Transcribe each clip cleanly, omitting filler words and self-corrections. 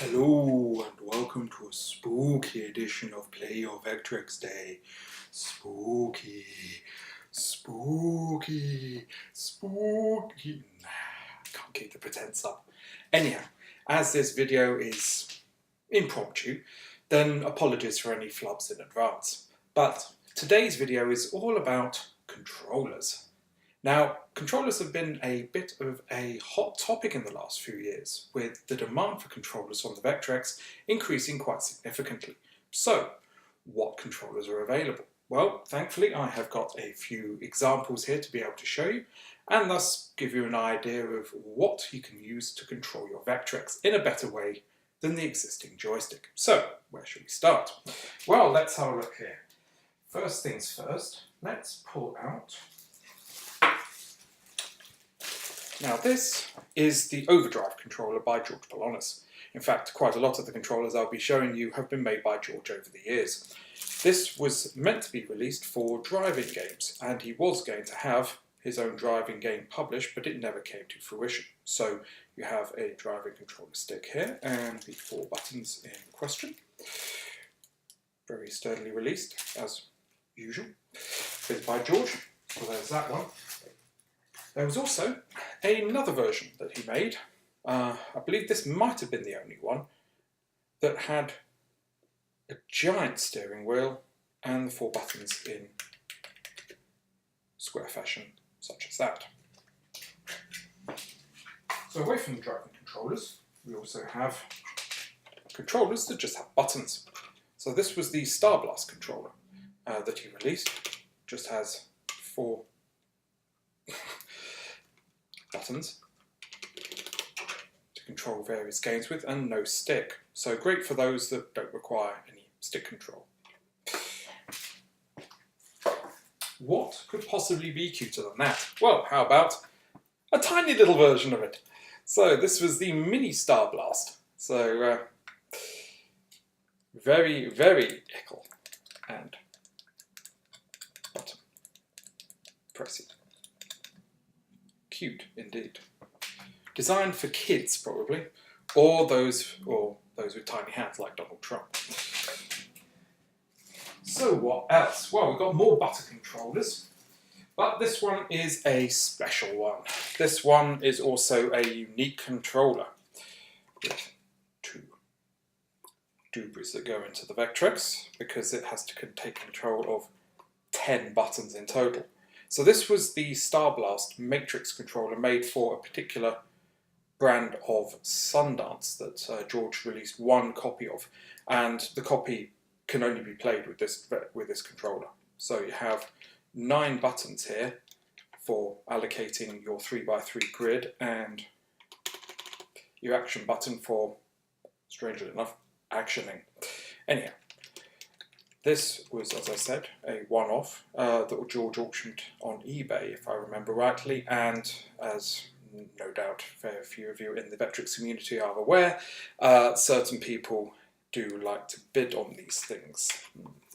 Hello and welcome to a spooky edition of Play Your Vectrex Day. Spooky, spooky, spooky. Can't keep the pretense up. Anyhow, as this video is impromptu, then apologies for any flubs in advance. But today's video is all about controllers. Now, controllers have been a bit of a hot topic in the last few years, with the demand for controllers on the Vectrex increasing quite significantly. So, what controllers are available? Well, thankfully I have got a few examples here to be able to show you, and thus give you an idea of what you can use to control your Vectrex in a better way than the existing joystick. So, where should we start? Well, let's have a look here. First things first, let's pull out. Now this is the Overdrive controller by George Polonis. In fact, quite a lot of the controllers I'll be showing you have been made by George over the years. This was meant to be released for driving games, and he was going to have his own driving game published, but it never came to fruition. So you have a driving controller stick here, and the 4 buttons in question. Very sturdily released, as usual. Bit by George. So there's that one. There was also another version that he made, I believe this might have been the only one, that had a giant steering wheel and the 4 buttons in square fashion, such as that. So away from the driving controllers, we also have controllers that just have buttons. So this was the Starblast controller that he released, just has 4 buttons to control various games with, and no stick. So great for those that don't require any stick control. What could possibly be cuter than that? Well, how about a tiny little version of it? So this was the mini Starblast. So very, very ickle and button. Press it. Cute indeed. Designed for kids probably, or those with tiny hands like Donald Trump. So what else? Well, we've got more button controllers, but this one is a special one. This one is also a unique controller with 2 doobies that go into the Vectrex, because it has to take control of 10 buttons in total. So this was the Starblast Matrix controller made for a particular brand of Sundance that George released 1 copy of, and the copy can only be played with this controller. So you have 9 buttons here for allocating your 3x3 grid, and your action button for, strangely enough, actioning. Anyhow. This was, as I said, a one-off that George auctioned on eBay, if I remember rightly, and as no doubt a fair few of you in the Vectrex community are aware, certain people do like to bid on these things,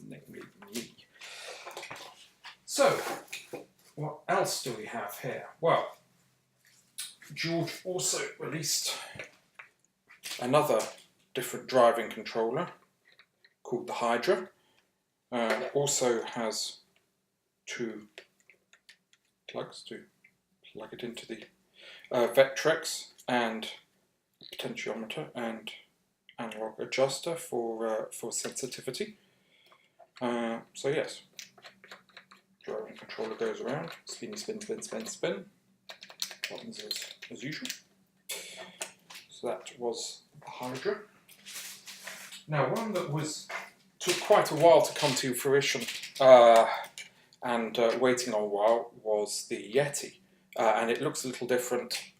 namely me. So, what else do we have here? Well, George also released another different driving controller called the Hydra. Also has 2 plugs to plug it into the Vectrex, and potentiometer and analog adjuster for sensitivity. So yes, driving controller goes around, spinny, spin, spin, spin, spin. Buttons as usual. So that was the Hydra. Now one that took quite a while to come to fruition, and waiting on a while, was the Yeti. And it looks a little different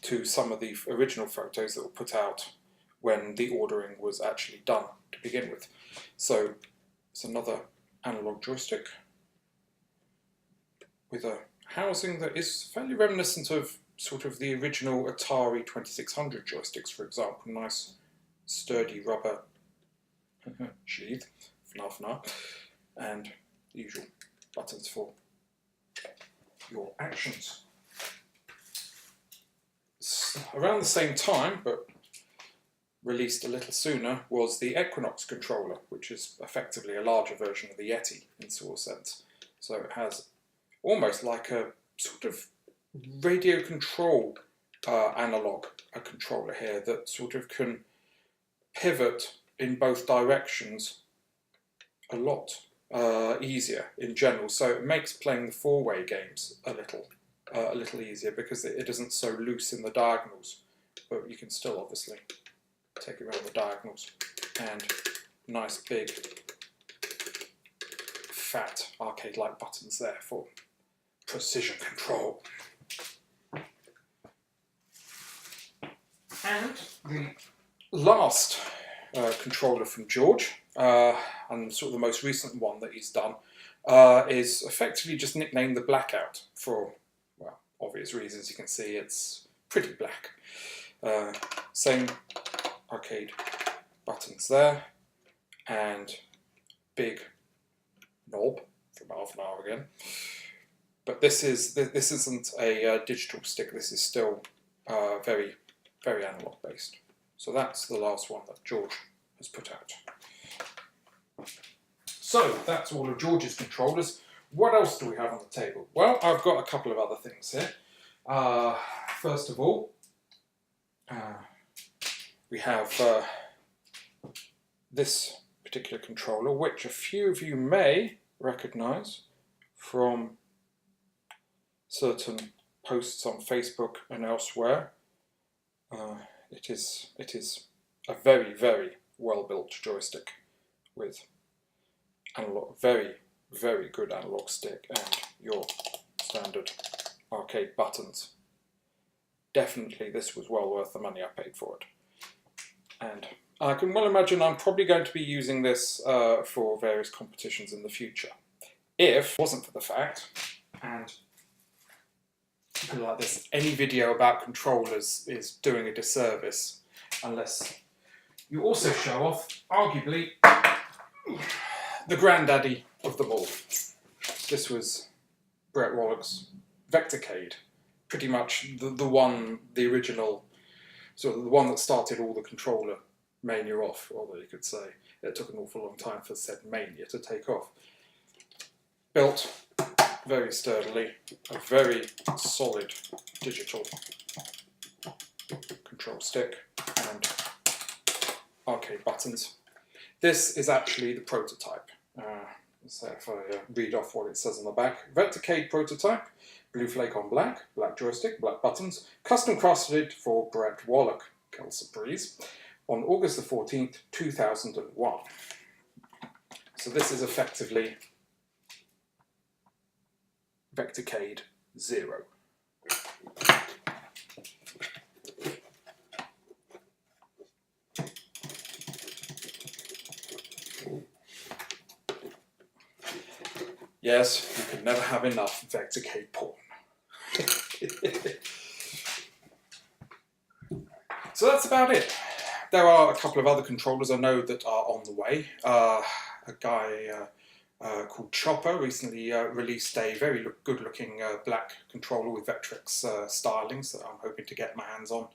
to some of the original photos that were put out when the ordering was actually done to begin with. So it's another analog joystick with a housing that is fairly reminiscent of sort of the original Atari 2600 joysticks, for example. Nice sturdy rubber sheath, FNAF, and the usual buttons for your actions. Around the same time, but released a little sooner was the Equinox controller, which is effectively a larger version of the Yeti in sort of sense. So it has almost like a sort of radio control analog controller here that sort of can pivot in both directions a lot easier in general. So it makes playing the four-way games a little easier because it isn't so loose in the diagonals, but you can still obviously take it around the diagonals, and nice big fat arcade-like buttons there for precision control. And the last controller from George, and sort of the most recent one that he's done, is effectively just nicknamed the Blackout for, well, obvious reasons. You can see it's pretty black. Same arcade buttons there, and big knob from half an hour again. But this isn't a digital stick. This is still very analog based. So that's the last one that George has put out. So that's all of George's controllers. What else do we have on the table? Well, I've got a couple of other things here. First of all, we have this particular controller, which a few of you may recognize from certain posts on Facebook and elsewhere. It is a very well built joystick with analog, very good analog stick and your standard arcade buttons. Definitely this was well worth the money I paid for it. And I can well imagine I'm probably going to be using this for various competitions in the future. If it wasn't for the fact, and put it like this, any video about controllers is doing a disservice unless you also show off, arguably, the granddaddy of them all. This was Brett Wallach's Vectrex, pretty much the original, sort of the one that started all the controller mania off, although you could say it took an awful long time for said mania to take off. Built very sturdily, a very solid digital control stick and arcade buttons. This is actually the prototype. So if I read off what it says on the back. Vectrex prototype, blue flake on black, black joystick, black buttons, custom crafted for Brett Wallach, quelle surprise, on August the 14th, 2001. So this is effectively Vectrex 0. Yes, you can never have enough Vectrex porn. So that's about it. There are a couple of other controllers I know that are on the way. A guy called Chopper recently released a very good-looking black controller with Vectrex stylings that I'm hoping to get my hands on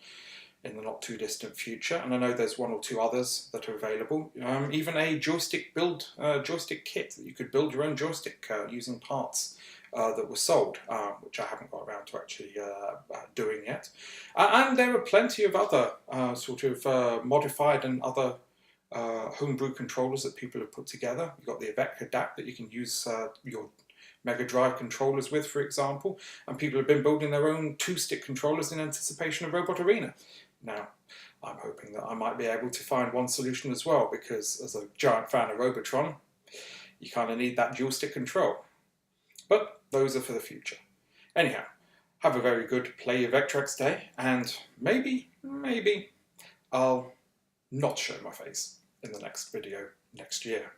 in the not too distant future. And I know there's one or two others that are available. Even a joystick joystick kit that you could build your own joystick using parts that were sold, which I haven't got around to actually doing yet. And there are plenty of other sort of modified and other homebrew controllers that people have put together. You've got the Vectrex that you can use your Mega Drive controllers with, for example, and people have been building their own two-stick controllers in anticipation of Robot Arena. Now, I'm hoping that I might be able to find one solution as well, because as a giant fan of Robotron, you kind of need that dual-stick control. But those are for the future. Anyhow, have a very good Play Your Vectrex day, and maybe I'll not show my face in the next video next year.